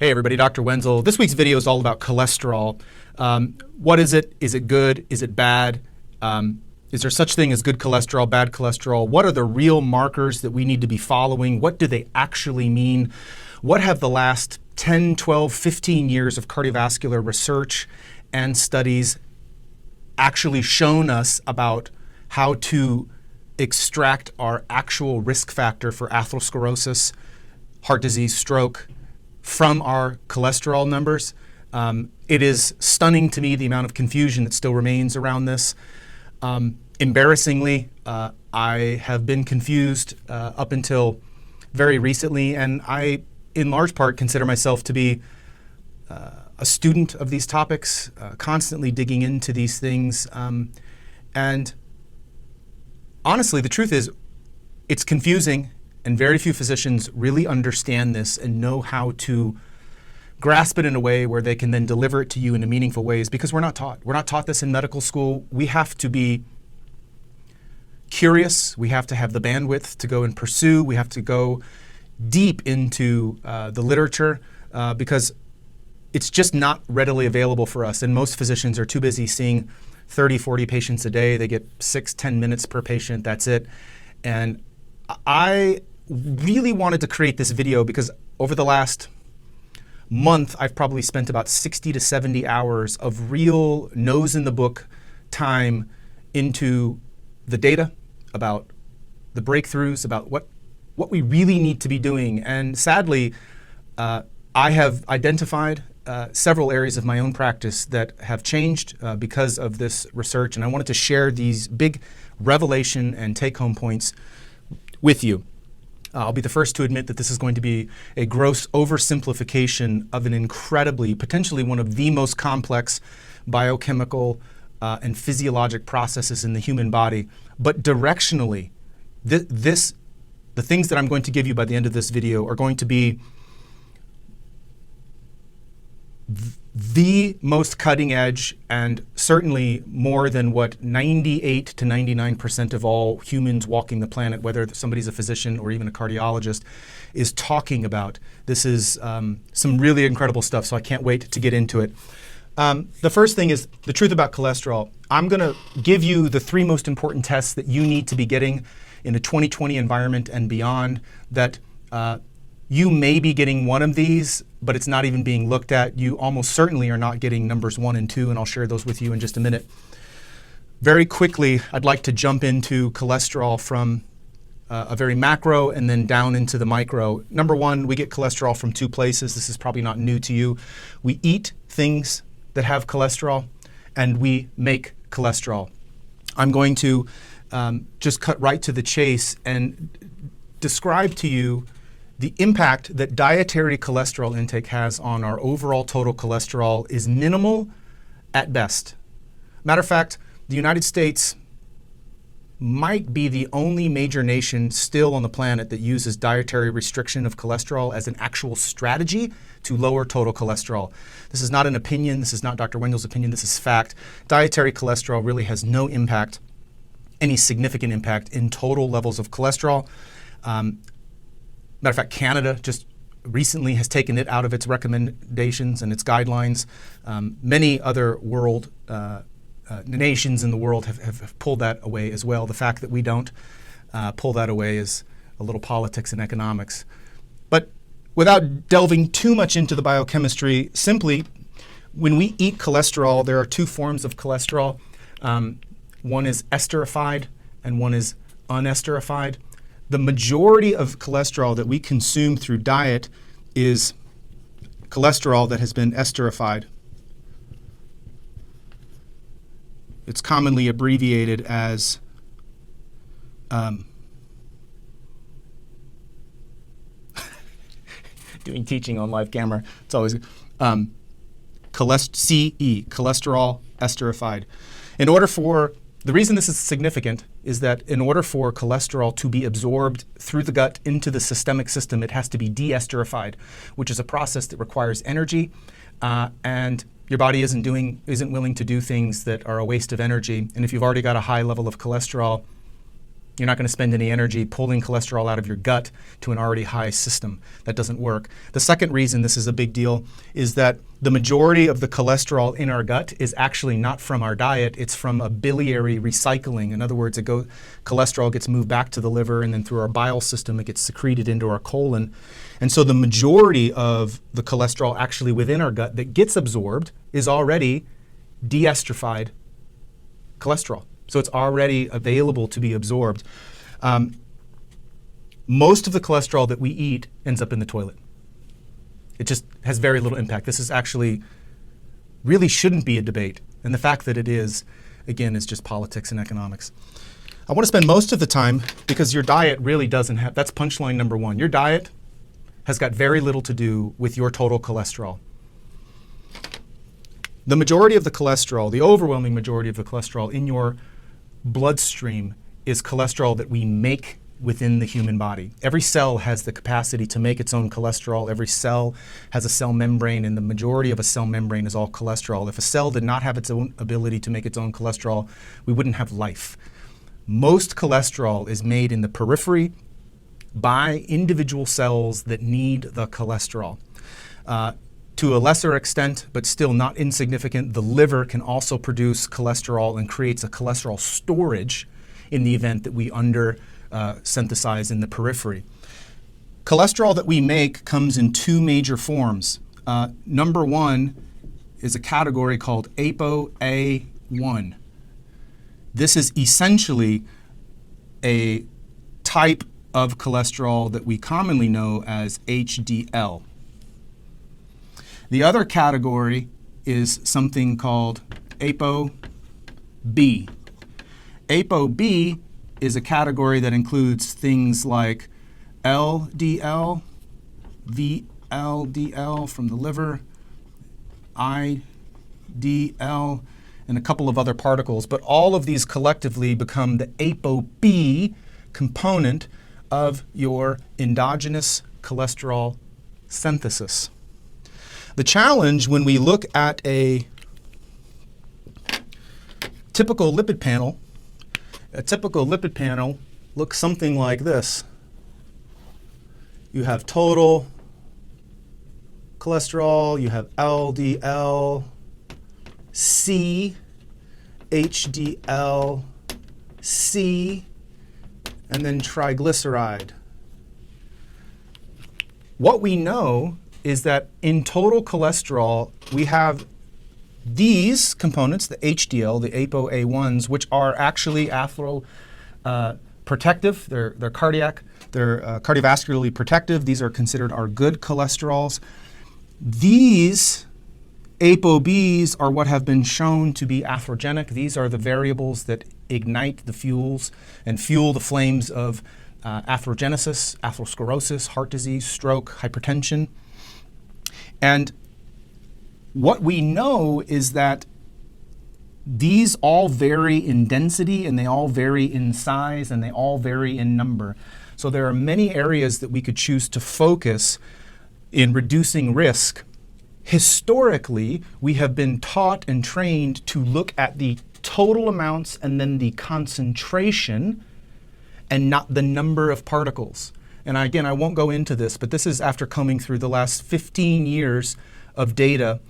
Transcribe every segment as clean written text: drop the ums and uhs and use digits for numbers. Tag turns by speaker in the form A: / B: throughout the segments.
A: Hey everybody, Dr. Wenzel. This week's video is all about cholesterol. What is it? Is it good? Is it bad? Is there such thing as good cholesterol, bad cholesterol? What are the real markers that we need to be following? What do they actually mean? What have the last 10, 12, 15 years of cardiovascular research and studies actually shown us about how to extract our actual risk factor for atherosclerosis, heart disease, stroke, from our cholesterol numbers? It is stunning to me the amount of confusion that still remains around this. Embarrassingly, I have been confused up until very recently, and I, in large part, consider myself to be a student of these topics, constantly digging into these things. And honestly, the truth is, it's confusing. And very few physicians really understand this and know how to grasp it in a way where they can then deliver it to you in a meaningful ways, because we're not taught. We're not taught this in medical school. We have to be curious. We have to have the bandwidth to go and pursue. We have to go deep into the literature because it's just not readily available for us. And most physicians are too busy seeing 30, 40 patients a day. They get 6, 10 minutes per patient. That's it. And I really wanted to create this video because over the last month, I've probably spent about 60 to 70 hours of real nose in the book time into the data, about the breakthroughs, about what we really need to be doing. And sadly, I have identified several areas of my own practice that have changed because of this research. And I wanted to share these big revelation and take-home points with you. I'll be the first to admit that this is going to be a gross oversimplification of an incredibly, potentially one of the most complex biochemical and physiologic processes in the human body. But directionally, the things that I'm going to give you by the end of this video are going to be the most cutting edge, and certainly more than what 98 to 99% of all humans walking the planet, whether somebody's a physician or even a cardiologist, is talking about. This is some really incredible stuff, so I can't wait to get into it. The first thing is the truth about cholesterol. I'm going to give you the 3 most important tests that you need to be getting in a 2020 environment and beyond, that you may be getting one of these, but it's not even being looked at. You almost certainly are not getting numbers 1 and 2, and I'll share those with you in just a minute. Very quickly, I'd like to jump into cholesterol from a very macro and then down into the micro. Number 1, we get cholesterol from 2 places. This is probably not new to you. We eat things that have cholesterol, and we make cholesterol. I'm going to just cut right to the chase and describe to you the impact that dietary cholesterol intake has on our overall total cholesterol is minimal at best. Matter of fact, the United States might be the only major nation still on the planet that uses dietary restriction of cholesterol as an actual strategy to lower total cholesterol. This is not an opinion. This is not Dr. Wenzel's opinion. This is fact. Dietary cholesterol really has no impact, any significant impact in total levels of cholesterol. Matter of fact, Canada just recently has taken it out of its recommendations and its guidelines. Many other world nations in the world have pulled that away as well. The fact that we don't pull that away is a little politics and economics. But without delving too much into the biochemistry, simply, when we eat cholesterol, there are 2 forms of cholesterol. One is esterified and one is unesterified. The majority of cholesterol that we consume through diet is cholesterol that has been esterified. It's commonly abbreviated as doing teaching on live camera. It's always CE, cholesterol esterified. The reason this is significant is that in order for cholesterol to be absorbed through the gut into the systemic system, it has to be deesterified, which is a process that requires energy, and your body isn't willing to do things that are a waste of energy. And if you've already got a high level of cholesterol, You're not going to spend any energy pulling cholesterol out of your gut to an already high system. That doesn't work. The second reason this is a big deal is that the majority of the cholesterol in our gut is actually not from our diet. It's from a biliary recycling. In other words, cholesterol gets moved back to the liver, and then through our bile system, it gets secreted into our colon. And so the majority of the cholesterol actually within our gut that gets absorbed is already deesterified cholesterol. So it's already available to be absorbed. Most of the cholesterol that we eat ends up in the toilet. It just has very little impact. This is actually really shouldn't be a debate. And the fact that it is, again, is just politics and economics. I want to spend most of the time, because your diet really doesn't have, that's punchline number one. Your diet has got very little to do with your total cholesterol. The majority of the cholesterol, the overwhelming majority of the cholesterol in your bloodstream is cholesterol that we make within the human body. Every cell has the capacity to make its own cholesterol. Every cell has a cell membrane, and the majority of a cell membrane is all cholesterol. If a cell did not have its own ability to make its own cholesterol, we wouldn't have life. Most cholesterol is made in the periphery by individual cells that need the cholesterol. To a lesser extent, but still not insignificant, the liver can also produce cholesterol and creates a cholesterol storage in the event that we synthesize in the periphery. Cholesterol that we make comes in two major forms. Number one is a category called ApoA1. This is essentially a type of cholesterol that we commonly know as HDL. The other category is something called ApoB. ApoB is a category that includes things like LDL, VLDL from the liver, IDL, and a couple of other particles. But all of these collectively become the ApoB component of your endogenous cholesterol synthesis. The challenge when we look at a typical lipid panel looks something like this. You have total cholesterol, you have LDL, C, HDL, C, and then triglyceride. What we know is that in total cholesterol, we have these components, the HDL, the ApoA1s, which are actually protective. They're cardiovascularly protective. These are considered our good cholesterols. These ApoBs are what have been shown to be atherogenic. These are the variables that ignite the fuels and fuel the flames of atherogenesis, atherosclerosis, heart disease, stroke, hypertension. And what we know is that these all vary in density, and they all vary in size, and they all vary in number. So there are many areas that we could choose to focus in reducing risk. Historically, we have been taught and trained to look at the total amounts and then the concentration and not the number of particles. And again, I won't go into this, but this is after combing through the last 15 years of data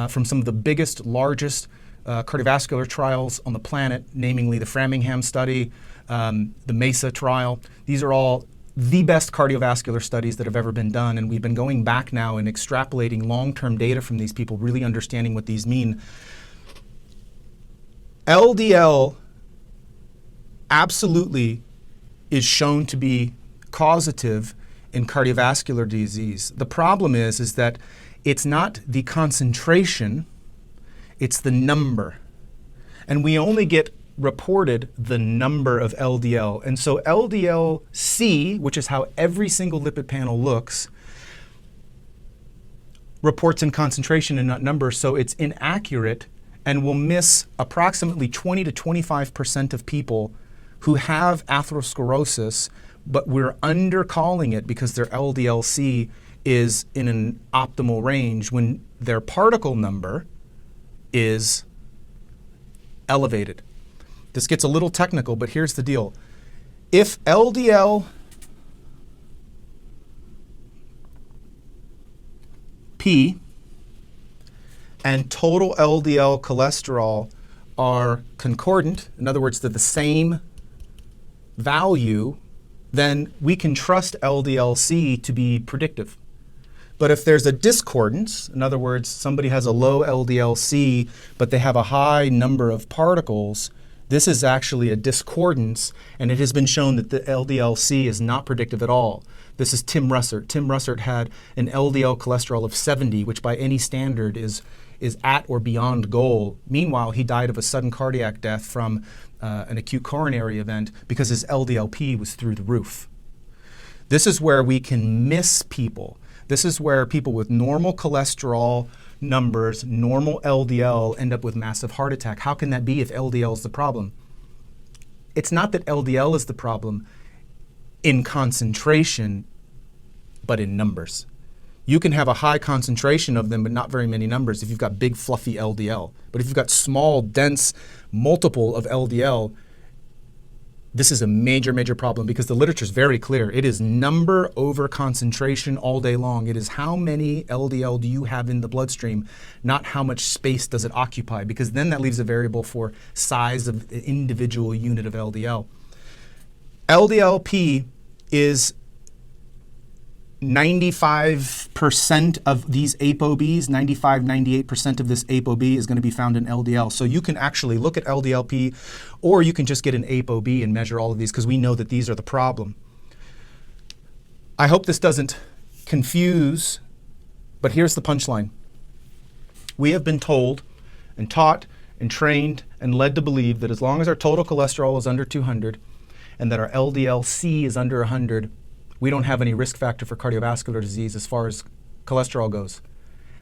A: from some of the biggest, largest cardiovascular trials on the planet, namely the Framingham study, the MESA trial. These are all the best cardiovascular studies that have ever been done, and we've been going back now and extrapolating long-term data from these people, really understanding what these mean. LDL absolutely is shown to be causative in cardiovascular disease. The problem is that it's not the concentration, it's the number. And we only get reported the number of LDL. And so LDL-C, which is how every single lipid panel looks, reports in concentration and not number, so it's inaccurate and will miss approximately 20 to 25% of people who have atherosclerosis, but we're undercalling it because their LDL-C is in an optimal range when their particle number is elevated. This gets a little technical, but here's the deal. If LDL P and total LDL cholesterol are concordant, in other words, they're the same value, then we can trust LDL-C to be predictive. But if there's a discordance, in other words, somebody has a low LDL-C, but they have a high number of particles, this is actually a discordance, and it has been shown that the LDL-C is not predictive at all. This is Tim Russert. Tim Russert had an LDL cholesterol of 70, which by any standard is at or beyond goal. Meanwhile, he died of a sudden cardiac death from an acute coronary event because his LDL-P was through the roof. This is where we can miss people. This is where people with normal cholesterol numbers, normal LDL, end up with massive heart attack. How can that be if LDL is the problem? It's not that LDL is the problem in concentration, but in numbers. You can have a high concentration of them, but not very many numbers if you've got big, fluffy LDL. But if you've got small, dense, multiple of LDL, this is a major, major problem because the literature is very clear. It is number over concentration all day long. It is how many LDL do you have in the bloodstream, not how much space does it occupy, because then that leaves a variable for size of the individual unit of LDL. LDL-P is 95% of these ApoBs, 95, 98% of this ApoB is going to be found in LDL. So you can actually look at LDL-P, or you can just get an ApoB and measure all of these because we know that these are the problem. I hope this doesn't confuse, but here's the punchline. We have been told and taught and trained and led to believe that as long as our total cholesterol is under 200 and that our LDL-C is under 100, we don't have any risk factor for cardiovascular disease as far as cholesterol goes.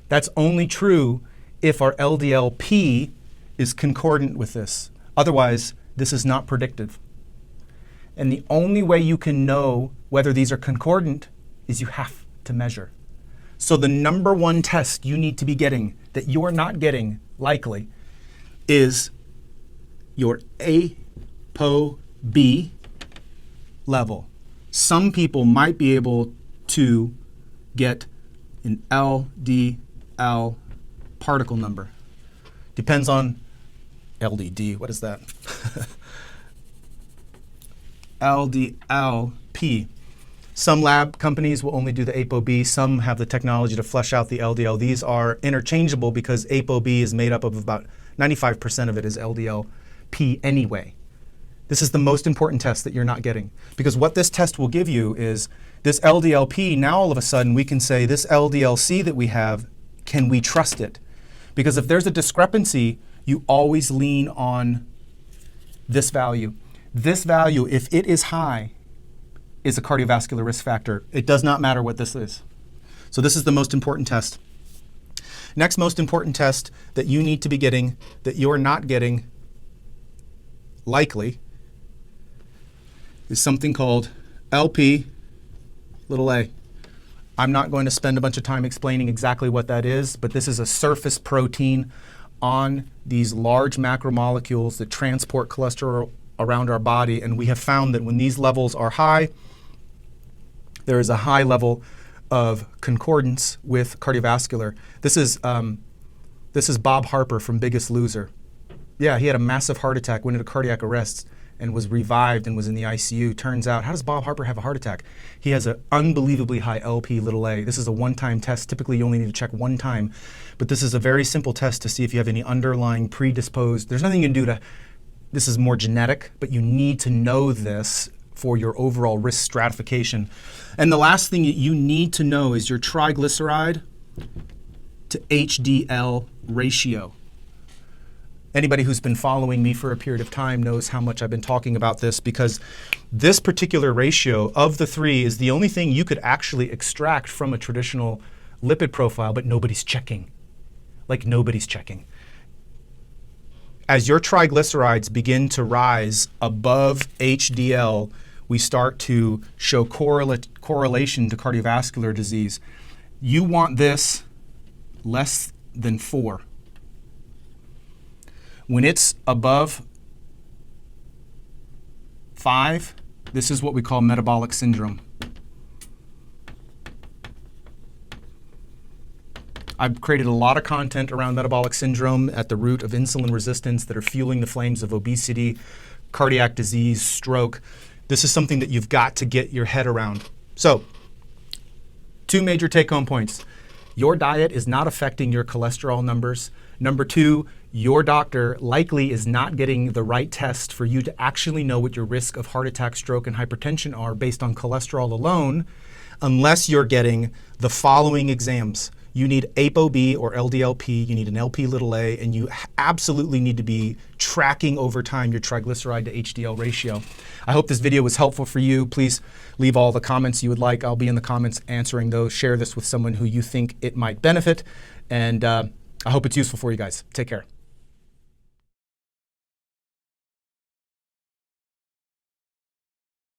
A: That's only true if our LDL-P is concordant with this. Otherwise, this is not predictive. And the only way you can know whether these are concordant is you have to measure. So the number one test you need to be getting that you're not getting, likely, is your ApoB level. Some people might be able to get an LDL particle number. Depends on LDD, what is that? LDL-P. Some lab companies will only do the ApoB. Some have the technology to flesh out the LDL. These are interchangeable because ApoB is made up of about 95% of it is LDL-P anyway. This is the most important test that you're not getting, because what this test will give you is this LDL-P. Now all of a sudden we can say this LDL-C that we have, can we trust it? Because if there's a discrepancy, you always lean on this value. This value, if it is high, is a cardiovascular risk factor. It does not matter what this is. So this is the most important test. Next most important test that you need to be getting, that you're not getting, likely, is something called LP little a. I'm not going to spend a bunch of time explaining exactly what that is, but this is a surface protein on these large macromolecules that transport cholesterol around our body, and we have found that when these levels are high, there is a high level of concordance with cardiovascular. This is Bob Harper from Biggest Loser. Yeah, he had a massive heart attack, went into cardiac arrest, and was revived and was in the ICU. Turns out, how does Bob Harper have a heart attack? He has an unbelievably high LP little a. This is a one-time test. Typically, you only need to check one time. But this is a very simple test to see if you have any underlying predisposed. There's nothing you can do to, this is more genetic, but you need to know this for your overall risk stratification. And the last thing that you need to know is your triglyceride to HDL ratio. Anybody who's been following me for a period of time knows how much I've been talking about this, because this particular ratio of the three is the only thing you could actually extract from a traditional lipid profile, but nobody's checking. Like nobody's checking. As your triglycerides begin to rise above HDL, we start to show correlation to cardiovascular disease. You want this less than 4. When it's above 5, This is what we call metabolic syndrome. I've created a lot of content around metabolic syndrome at the root of insulin resistance that are fueling the flames of obesity, cardiac disease, stroke. This is something that you've got to get your head around. So, 2 major take-home points. Your diet is not affecting your cholesterol numbers. Number 2, your doctor likely is not getting the right test for you to actually know what your risk of heart attack, stroke, and hypertension are based on cholesterol alone, unless you're getting the following exams. You need ApoB or LDLP, you need an Lp(a), and you absolutely need to be tracking over time your triglyceride to HDL ratio. I hope this video was helpful for you. Please leave all the comments you would like. I'll be in the comments answering those. Share this with someone who you think it might benefit. And I hope it's useful for you guys. Take care.